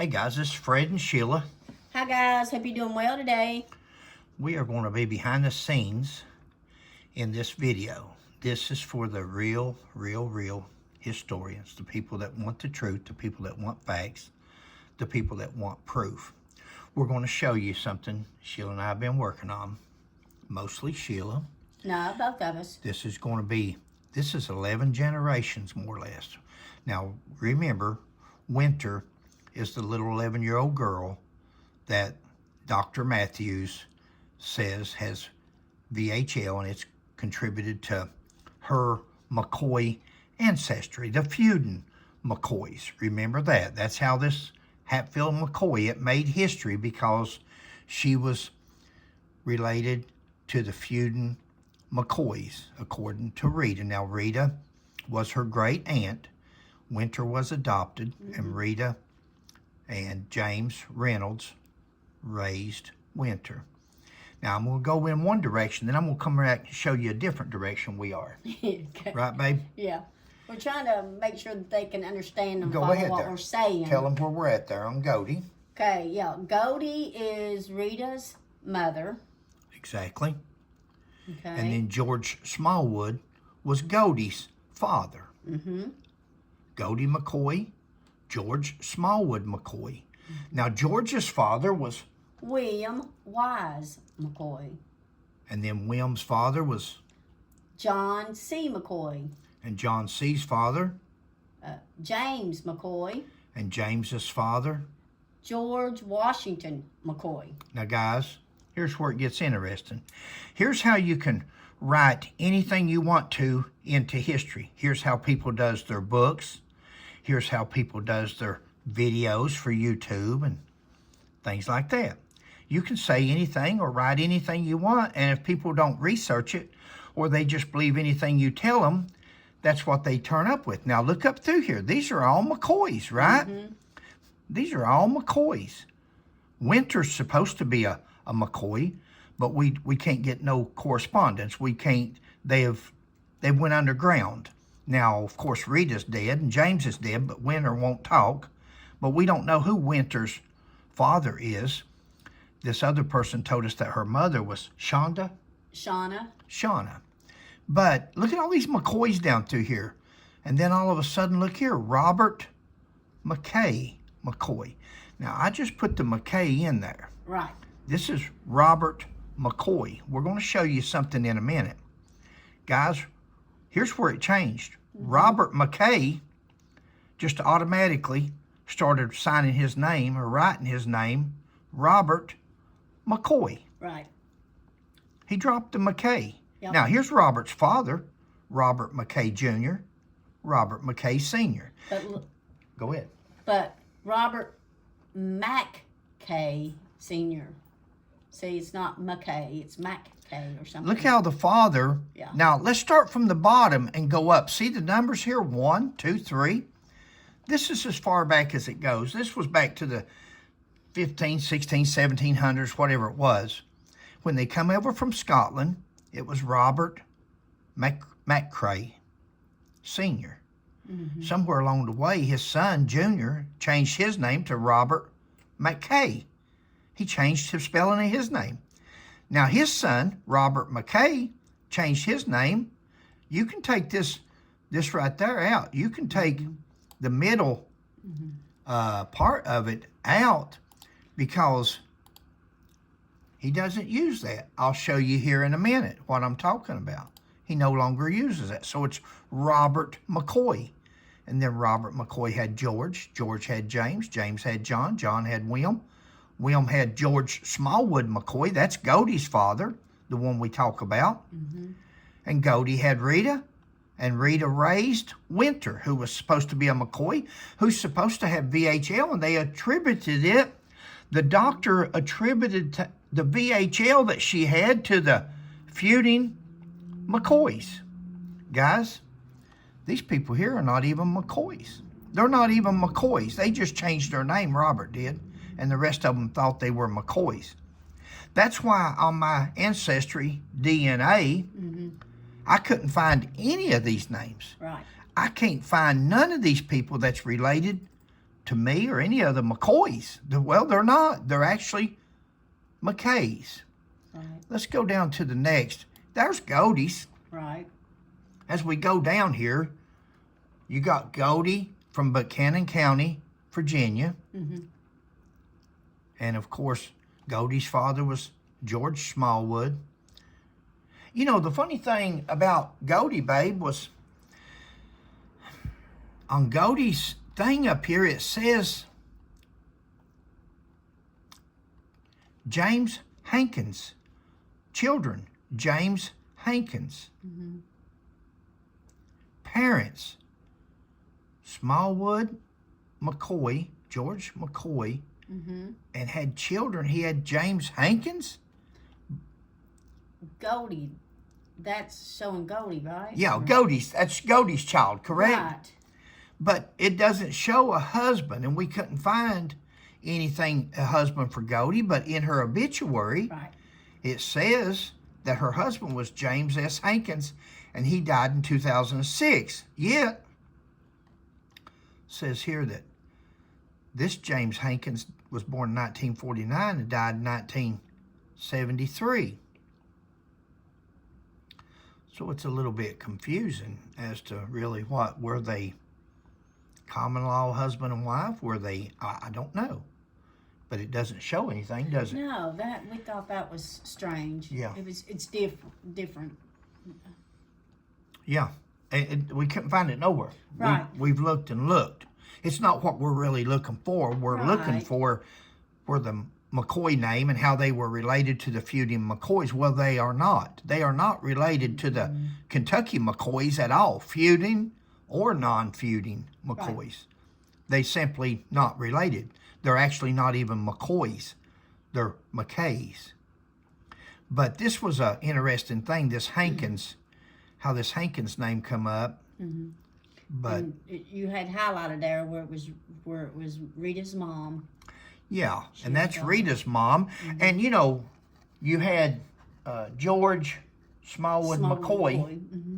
Hey guys, this is Fred and Sheila. Hi guys, hope you're doing well today. We are going to be behind the scenes in this video. This is for the real historians, the people that want the truth, the people that want facts, the people that want proof. We're going to show you something Sheila and I have been working on, mostly Sheila. No, both of us. This is 11 generations more or less. Now remember, Winter is the little 11-year-old girl that Dr. Matthews says has VHL, and it's contributed to her McCoy ancestry, the Feud McCoys. Remember that. That's how this Hatfield McCoy, it made history because she was related to the Feud McCoys, according to Rita. Now, Rita was her great aunt. Winter was adopted, and Rita and James Reynolds raised Winter. Now, I'm going to go in one direction, then I'm going to come back and show you a different direction we are. Okay. Right, babe? Yeah. We're trying to make sure that they can understand and Go follow ahead what there. we're saying. Tell them where we're at there on Goldie. Okay, yeah. Goldie is Rita's mother. Exactly. Okay. And then George Smallwood was Goldie's father. Goldie McCoy, George Smallwood McCoy. Now, George's father was... William Wise McCoy. And then William's father was... John C. McCoy. And John C.'s father... James McCoy. And James's father... George Washington McCoy. Now, guys, here's where it gets interesting. Here's how you can write anything you want to into history. Here's how people does their books. Here's how people does their videos for YouTube and things like that. You can say anything or write anything you want, and if people don't research it or they just believe anything you tell them, that's what they turn up with. Now, look up through here. These are all McCoys, right? These are all McCoys. Winter's supposed to be a McCoy, but we can't get no correspondence. We can't. They went underground. Now, of course, Rita's dead and James is dead, but Winter won't talk. But we don't know who Winter's father is. This other person told us that her mother was Shauna. But look at all these McCoys down through here. And then all of a sudden, look here, Robert McKay McCoy. Now, I just put the McKay in there. Right. This is Robert McCoy. We're going to show you something in a minute. Guys, here's where it changed. Robert McKay just automatically started signing his name or writing his name, Robert McCoy. Right. He dropped the McKay. Yep. Now, here's Robert's father, Robert McKay Jr., Robert McKay Sr. Go ahead. But Robert McKay Sr. See, it's not McKay, it's McKay or something. Look how the father... Yeah. Now, let's start from the bottom and go up. See the numbers here? 1, 2, 3. This is as far back as it goes. This was back to the 15, 16, 1700s, whatever it was. When they come over from Scotland, it was Robert McCray Sr. Somewhere along the way, his son, Junior, changed his name to Robert McKay. He changed the spelling of his name. Now, his son, Robert McKay, changed his name. You can take this right there out. You can take the middle part of it out because he doesn't use that. I'll show you here in a minute what I'm talking about. He no longer uses that. So it's Robert McCoy. And then Robert McCoy had George. George had James. James had John. John had William. William had George Smallwood McCoy. That's Goldie's father, the one we talk about. And Goldie had Rita. And Rita raised Winter, who was supposed to be a McCoy, who's supposed to have VHL, and they attributed it. The doctor attributed the VHL that she had to the feuding McCoys. Guys, these people here are not even McCoys. They're not even McCoys. They just changed their name, Robert did, and the rest of them thought they were McCoys. That's why on my ancestry DNA, I couldn't find any of these names. Right. I can't find none of these people that's related to me or any of the McCoys. Well, they're not. They're actually McKays. Right. Let's go down to the next. There's Godey's. Right. As we go down here, you got Godey from Buchanan County, Virginia. Mm-hmm. And, of course, Godey's father was George Smallwood. You know, the funny thing about Godey, babe, was on Godey's thing up here, it says James Hankins. Children, James Hankins. Mm-hmm. Parents, Smallwood McCoy, George McCoy, Mm-hmm. and had children. He had James Hankins? Godey. That's showing Godey, right? Yeah, Godey's. That's Godey's child, correct? Right. But it doesn't show a husband, and we couldn't find anything, a husband for Godey, but in her obituary, Right. it says that her husband was James S. Hankins, and he died in 2006. Yet, says here that this James Hankins was born in 1949 and died in 1973. So it's a little bit confusing as to really what, were they common law husband and wife? Were they, I don't know. But it doesn't show anything, does it? No, that we thought that was strange. Yeah. It's different. Yeah. We couldn't find it nowhere. Right. We've looked and looked. It's not what we're really looking for. We're looking Right. for the McCoy name and how they were related to the feuding McCoys. Well, they are not. They are not related to the Kentucky McCoys at all, feuding or non-feuding McCoys. Right. They simply not related. They're actually not even McCoys. They're McKays. But this was an interesting thing, this Hankins, how this Hankins name come up. Mm-hmm. But And you had highlighted there where it was Rita's mom. yeah, She and that's was, Rita's mom. Mm-hmm. And, you know, you had George Smallwood McCoy, Mm-hmm.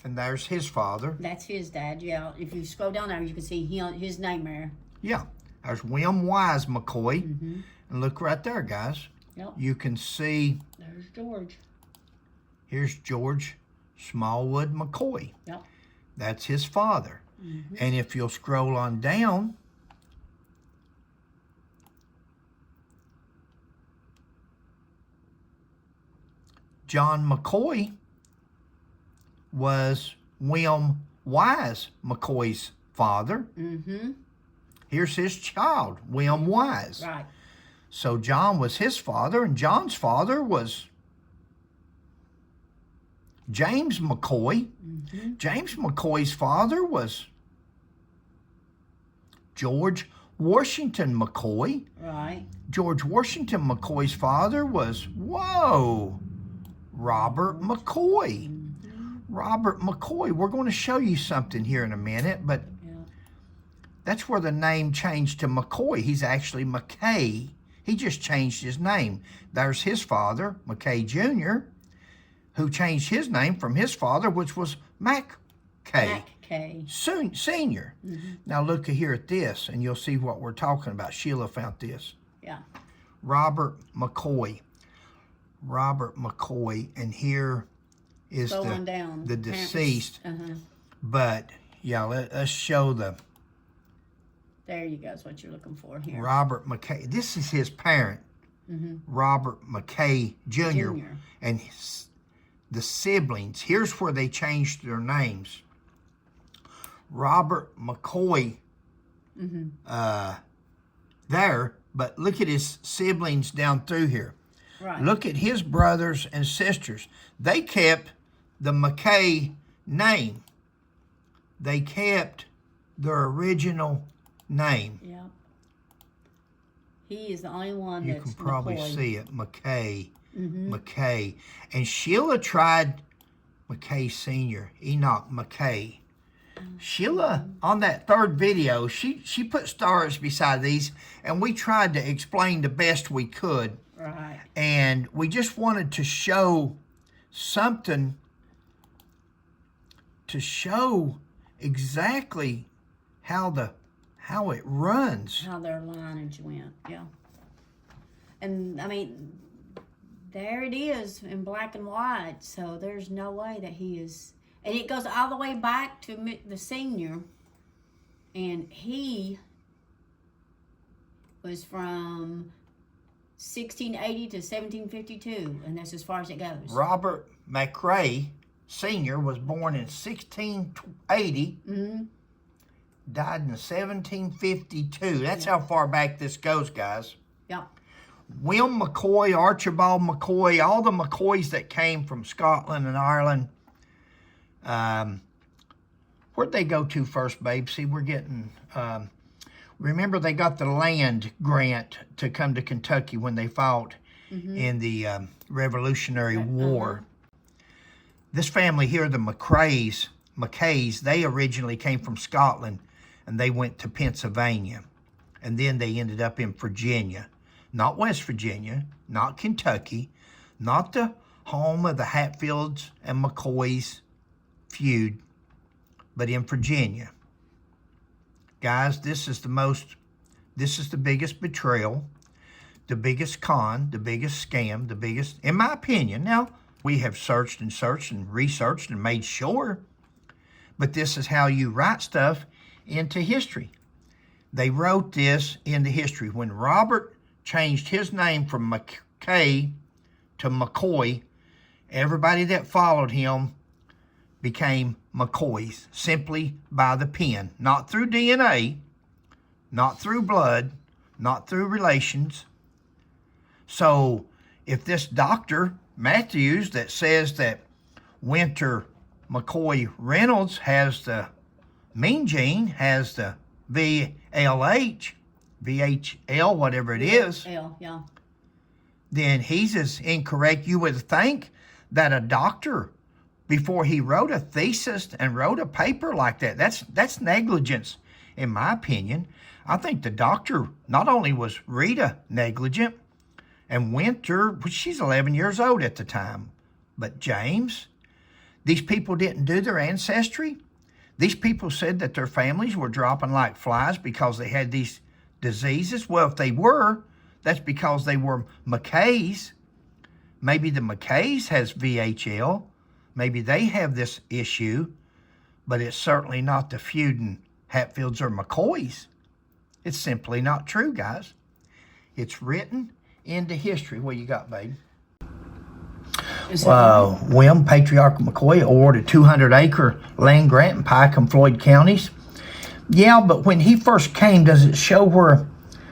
and there's his father. That's his dad. Yeah. If you scroll down there, you can see his name there. Yeah, there's William Wise McCoy. Mm-hmm. And look right there, guys. Yep. You can see, There's George. here's George Smallwood McCoy. Yep. That's his father. Mm-hmm. And if you'll scroll on down, John McCoy was William Wise McCoy's father. Mm-hmm. Here's his child, William Wise. Right. So John was his father, and John's father was James McCoy. Mm-hmm. James McCoy's father was George Washington McCoy. Right. George Washington McCoy's father was, Robert McCoy. Mm-hmm. Robert McCoy. We're going to show you something here in a minute, but Yeah. that's where the name changed to McCoy. He's actually McKay. He just changed his name. There's his father, McKay Jr., who changed his name from his father, which was McKay. McKay. Senior. Mm-hmm. Now look here at this, and you'll see what we're talking about. Sheila found this. Yeah. Robert McCoy. Robert McCoy, and here is Going down. the deceased. Uh-huh. But yeah, let's show the There you go. That's what you're looking for here. Robert McKay. This is his parent, Mm-hmm. Robert McKay Jr. Junior. And the siblings. Here's where they changed their names. Robert McCoy Mm-hmm. there, but look at his siblings down through here. Right. Look at his brothers and sisters. They kept the McKay name. They kept their original name. Yeah. He is the only one You that's can probably McCoy. see it. McKay. Mm-hmm. McKay. And Sheila tried McKay Sr., Enoch McKay. Sheila, on that third video, she put stars beside these, and we tried to explain the best we could. Right. And we just wanted to show something to show exactly how the how it runs. How their lineage went, yeah. And, I mean, there it is in black and white, so there's no way that he is... And it goes all the way back to the senior, and he was from 1680 to 1752, and that's as far as it goes. Robert McKay Sr. was born in 1680, died in 1752. That's how far back this goes, guys. Yeah. William McCoy, Archibald McCoy, all the McCoys that came from Scotland and Ireland. Where'd they go to first, babe? See, we're getting... remember, they got the land grant to come to Kentucky when they fought in the Revolutionary War. This family here, the McKays, they originally came from Scotland, and they went to Pennsylvania. And then they ended up in Virginia. Not West Virginia, not Kentucky, not the home of the Hatfields and McCoys feud, but in Virginia. Guys, this is the biggest betrayal, the biggest con, the biggest scam, the biggest, in my opinion. Now, we have searched and researched and made sure, but this is how you write stuff into history. They wrote this into history. When Robert changed his name from McKay to McCoy, everybody that followed him became McCoys simply by the pen, not through DNA, not through blood, not through relations. So if this Dr. Matthews that says that Winter McCoy Reynolds has the mean gene, has the VHL, whatever it is, yeah. then he's as incorrect. You would think that a doctor, before he wrote a thesis and wrote a paper like that, that's negligence, in my opinion. I think the doctor, not only was Rita negligent, and Winter, she's 11 years old at the time, but James, these people didn't do their ancestry. These people said that their families were dropping like flies because they had these diseases. Well, if they were, that's because they were McKays. Maybe the McKays has VHL. Maybe they have this issue, but it's certainly not the Feud Hatfields or McCoys. It's simply not true, guys. It's written into history. What you got, babe? William Patriarch McCoy awarded 200-acre land grant in Pike and Floyd counties. Yeah, but when he first came, does it show where...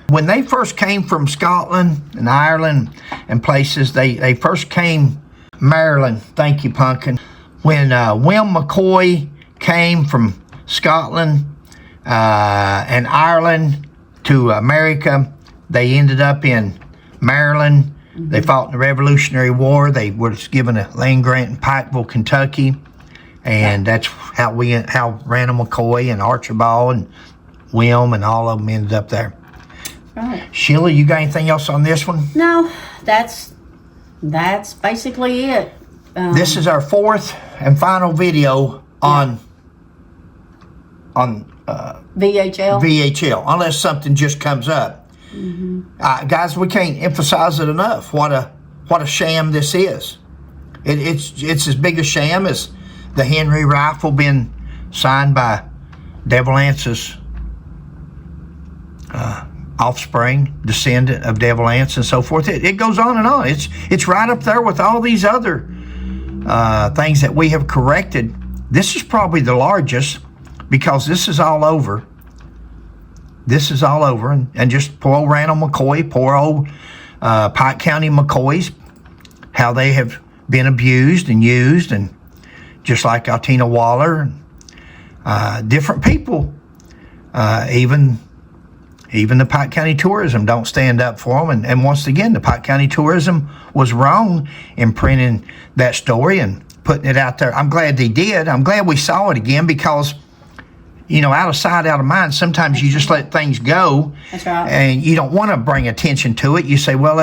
When they first came from Scotland and Ireland and places, they first came Maryland. Thank you, Pumpkin. When William McCoy came from Scotland and Ireland to America, they ended up in Maryland. They fought in the Revolutionary War. They were given a land grant in Pikeville, Kentucky. And that's how Randall McCoy and Archibald and William and all of them ended up there. Right. Sheila, you got anything else on this one? No, that's basically it. This is our fourth and final video on VHL, unless something just comes up. Guys, we can't emphasize it enough. What a sham this is. It's as big a sham as the Henry rifle being signed by Devil Ance's offspring, descendant of Devil Anse and so forth. It goes on and on. It's right up there with all these other things that we have corrected. This is probably the largest because this is all over. This is all over, and just poor old Randall McCoy, poor old Pike County McCoys, how they have been abused and used, and just like Altina Waller, different people, even the Pike County Tourism don't stand up for them. And once again, the Pike County Tourism was wrong in printing that story and putting it out there. I'm glad they did. I'm glad we saw it again because, out of sight, out of mind, sometimes you just let things go. That's right. And you don't want to bring attention to it. You say, well,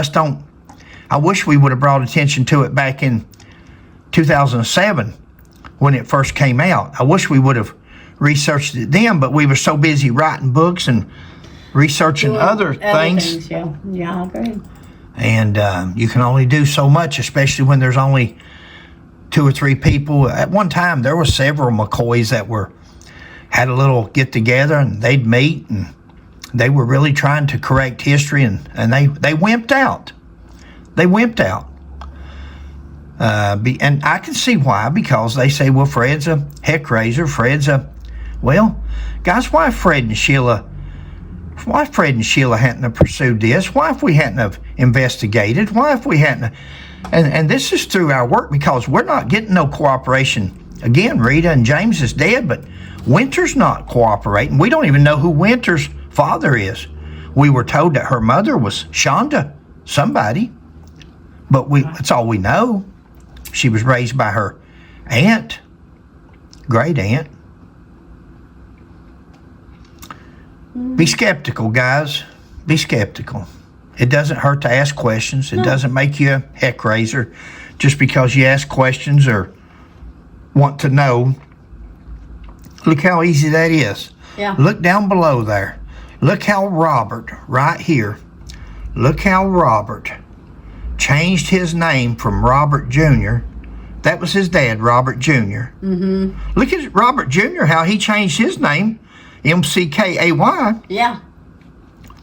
I wish we would have brought attention to it back in 2007 when it first came out. I wish we would have researched it then, but we were so busy writing books and researching Doing other things. Yeah, I agree. And you can only do so much, especially when there's only 2 or 3 people. At one time, there were several McCoys that had a little get together, and they'd meet, and they were really trying to correct history, and they wimped out. They wimped out. And I can see why, because they say, well, Fred's a heck raiser. Well, guys, why Fred and Sheila hadn't have pursued this? Why if we hadn't have investigated? Why if we hadn't? And this is through our work, because we're not getting no cooperation. Again, Rita and James is dead, but Winter's not cooperating. We don't even know who Winter's father is. We were told that her mother was Shonda, somebody, but that's all we know. She was raised by her aunt, great aunt. Be skeptical, guys. Be skeptical. It doesn't hurt to ask questions. It doesn't make you a heck raiser just because you ask questions or want to know. Look how easy that is. Yeah. Look down below there. Look how Robert, right here, look how Robert changed his name from Robert Jr. That was his dad, Robert Jr. Mm-hmm. Look at Robert Jr., how he changed his name, M-C-K-A-Y. Yeah.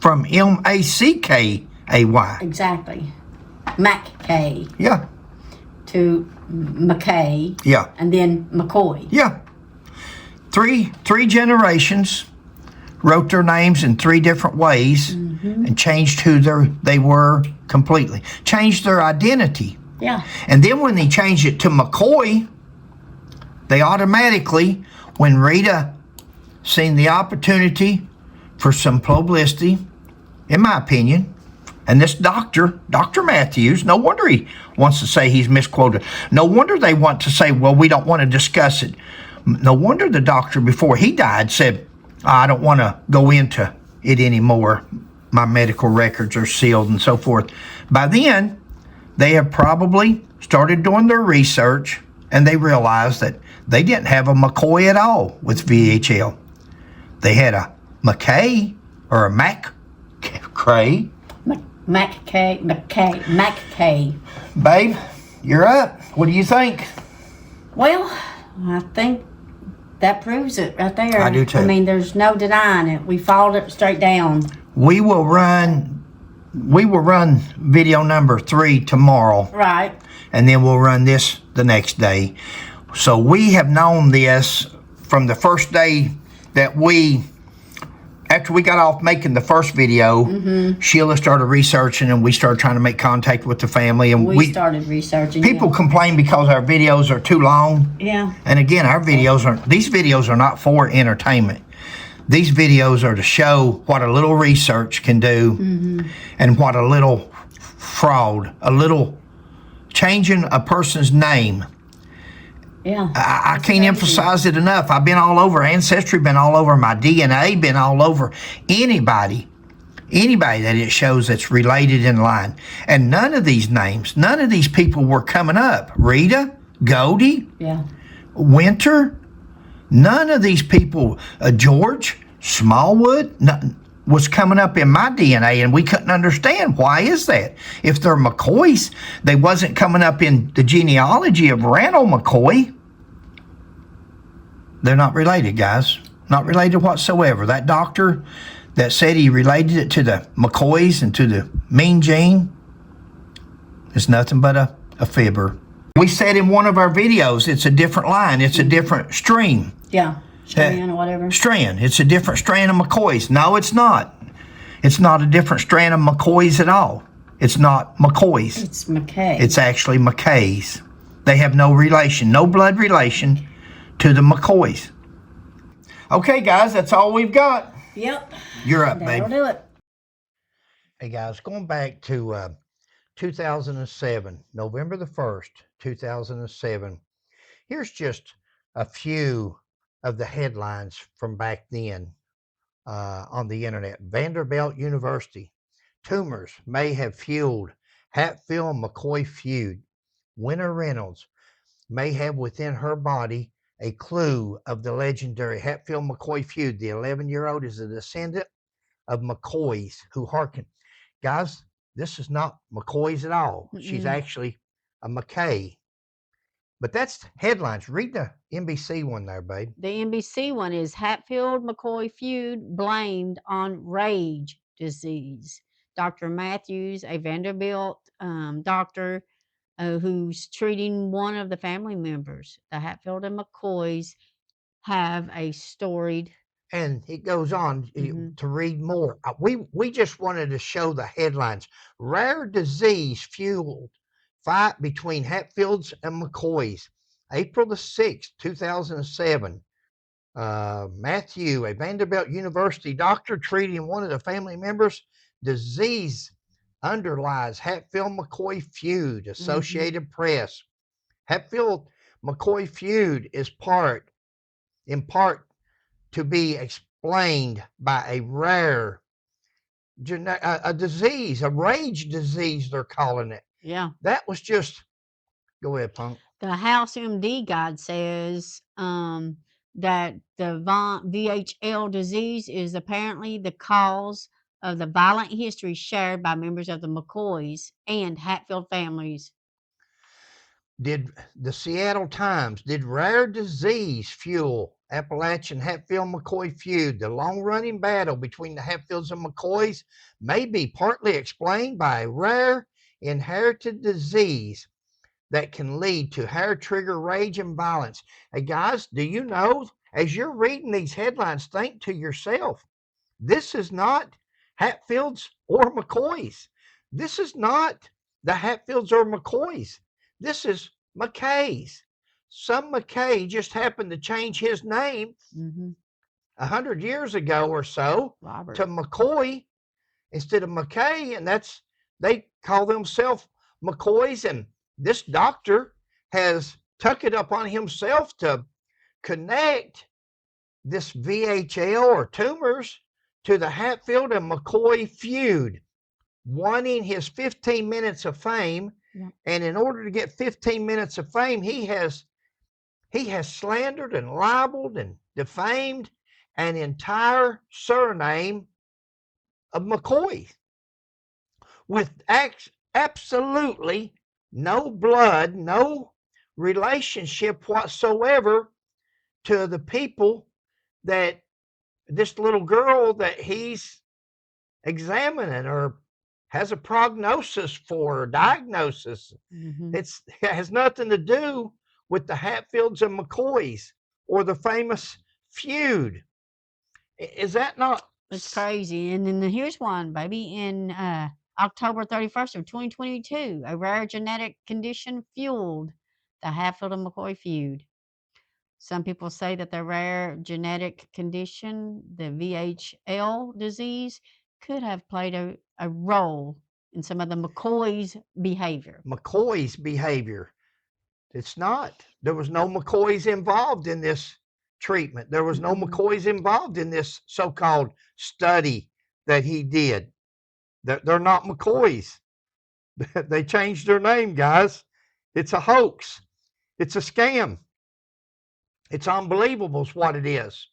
From M-A-C-K-A-Y. Exactly. McKay. Yeah. To McKay. Yeah. And then McCoy. Yeah. Three generations wrote their names in 3 different ways and changed who they were completely. Changed their identity. Yeah. And then when they changed it to McCoy, they automatically, when Rita seen the opportunity for some publicity, in my opinion, and this Dr. Matthews, no wonder he wants to say he's misquoted. No wonder they want to say, well, we don't want to discuss it. No wonder the doctor, before he died, said, I don't want to go into it anymore. My medical records are sealed and so forth. By then, they have probably started doing their research, and they realized that they didn't have a McCoy at all with VHL. They had a McKay or a McCray. McKay. Babe, you're up. What do you think? Well, I think that proves it right there. I do too. I mean, there's no denying it. We followed it straight down. We will run video number 3 tomorrow. Right. And then we'll run this the next day. So we have known this from the first day that after we got off making the first video, Sheila started researching, and we started trying to make contact with the family. And we started researching. People complain because our videos are too long. Yeah. And again, these videos are not for entertainment. These videos are to show what a little research can do and what a little fraud, a little changing a person's name. Yeah. I can't emphasize it enough. I've been all over Ancestry, been all over my DNA, been all over anybody that it shows that's related in line. And none of these names, none of these people were coming up. Rita, Goldie, Winter, none of these people, George, Smallwood, was coming up in my DNA, and we couldn't understand why is that. If they're McCoys, they wasn't coming up in the genealogy of Randall McCoy. They're not related, guys. Not related whatsoever. That doctor that said he related it to the McCoys and to the Mean Gene is nothing but a fibber. We said in one of our videos, it's a different line. It's a different stream. Yeah. Strand or whatever. Strand. It's a different strand of McCoys. No, it's not. It's not a different strand of McCoys at all. It's not McCoys. It's McKay. It's actually McKays. They have no relation, no blood relation to the McCoys. Okay, guys, that's all we've got. Yep. You're up, babe. That'll do it. Hey, guys, going back to 2007, November the 1st, 2007. Here's just a few of the headlines from back then on the internet. Vanderbilt University. Tumors may have fueled Hatfield McCoy feud. Winter Reynolds may have within her body a clue of the legendary Hatfield McCoy feud. The 11-year-old is a descendant of McCoys who hearken. Guys, this is not McCoy's at all. She's actually a McKay. But that's headlines. Read the NBC one there, babe. The NBC one is Hatfield McCoy feud blamed on rage disease. Dr. Matthews, a Vanderbilt doctor who's treating one of the family members. The Hatfield and McCoys have a storied. And it goes on to read more. We just wanted to show the headlines. Rare disease fueled fight between Hatfields and McCoys. April the 6th, 2007. Matthew, a Vanderbilt University doctor treating one of the family members' disease underlies Hatfield McCoy feud. Associated Press. Hatfield McCoy feud is in part to be explained by a rare a disease, a rage disease, they're calling it. Yeah. That was just, go ahead, Punk. The House MD guide says that the VHL disease is apparently the cause of the violent history shared by members of the McCoys and Hatfield families. Did the Seattle Times, did rare disease fuel Appalachian Hatfield McCoy feud? The long-running battle between the Hatfields and McCoys may be partly explained by a rare inherited disease that can lead to hair-trigger rage and violence. Hey, guys, do you know, as you're reading these headlines, think to yourself, this is not Hatfields or McCoys. This is not the Hatfields or McCoys. This is McKay's. Some McKay just happened to change his name 100 years ago or so to McCoy instead of McKay, and they call themselves McCoys. And this doctor has took it upon himself to connect this VHL or tumors to the Hatfield and McCoy feud, wanting his 15 minutes of fame. Yeah. And in order to get 15 minutes of fame, he has slandered and libeled and defamed an entire surname of McCoy with absolutely no blood, no relationship whatsoever to the people that this little girl that he's examining or has a prognosis for, or diagnosis. It has nothing to do with the Hatfields and McCoys or the famous feud. Is that not? It's crazy. And then here's one, baby. In October 31st of 2022, a rare genetic condition fueled the Hatfield and McCoy feud. Some people say that the rare genetic condition, the VHL disease, could have played a role in some of the McCoy's behavior. McCoy's behavior. It's not. There was no McCoys involved in this treatment. There was no McCoys involved in this so-called study that he did. They're not McCoys. They changed their name, guys. It's a hoax. It's a scam. It's unbelievable is what it is.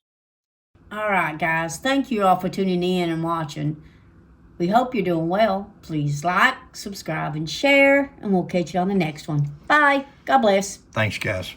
All right, guys. Thank you all for tuning in and watching. We hope you're doing well. Please like, subscribe, and share, and we'll catch you on the next one. Bye. God bless. Thanks, guys.